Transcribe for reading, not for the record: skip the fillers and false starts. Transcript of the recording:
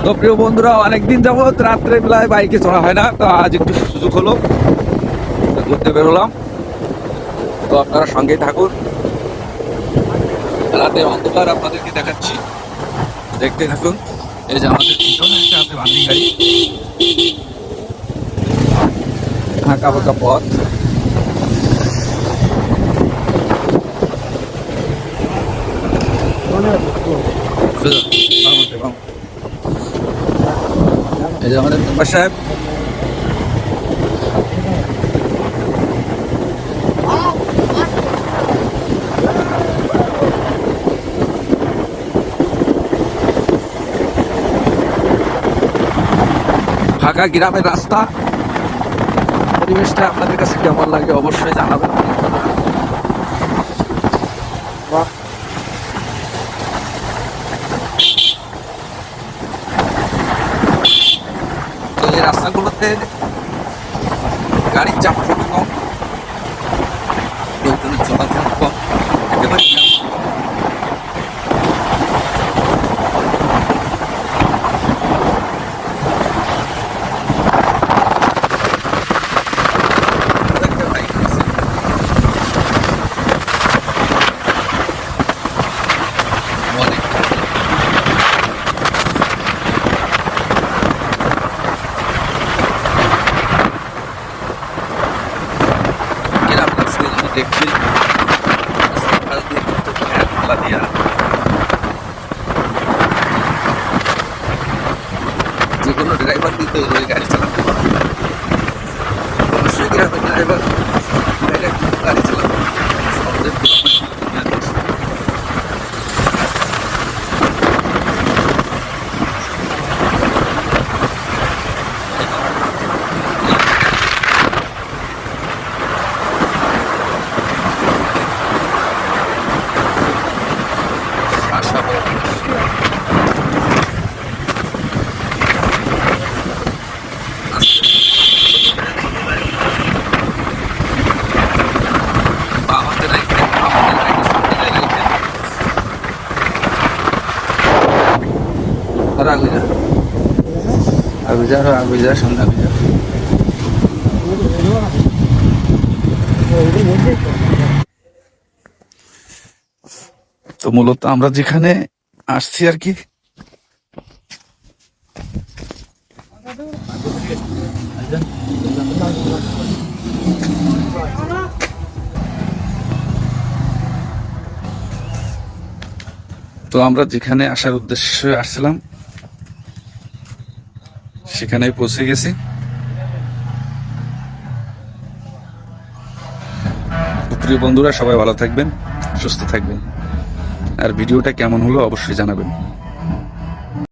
তো প্রিয় বন্ধুরা, অনেকদিন যাবত রাত্রে বেলায় বাইকে চড়া হয় না, তো আজ একটু সুযোগ হলো, ঘুরতে বেরোলাম। তো আপনারা সঙ্গেই থাকুন, রাতের অন্ধকার আপনাদেরকে দেখাচ্ছি, দেখতে থাকুন। এই যে আমাদের পিছনে একটা আছে ভান্ডি গাড়ি, আঁকা বাঁকা পথ। এই যে আমাদের মেম্বার সাহেব, ফাঁকা গ্রামের রাস্তা, পরিবেশটা আপনাদের কাছে কেমন লাগে অবশ্যই জানাবেন। তো এই রাস্তাগুলোতে গাড়ির চাপ খুবই কম, লোকজনের চলাচল কম, একেবারে দেখছি যে কোনো ড্রাইভার কিন্তু ওই গাড়ি চালাতে পারে, অবশ্যই গ্রামের ড্রাইভার গাড়ি চালাতে সন্ধ্যা। তো মূলত আমরা যেখানে আসছি আর কি, তো আমরা যেখানে আসার উদ্দেশ্যে আসছিলাম সেখানেই পৌঁছে গেছি। প্রিয় বন্ধুরা, সবাই ভালো থাকবেন, সুস্থ থাকবেন, আর ভিডিওটা কেমন হলো অবশ্যই জানাবেন।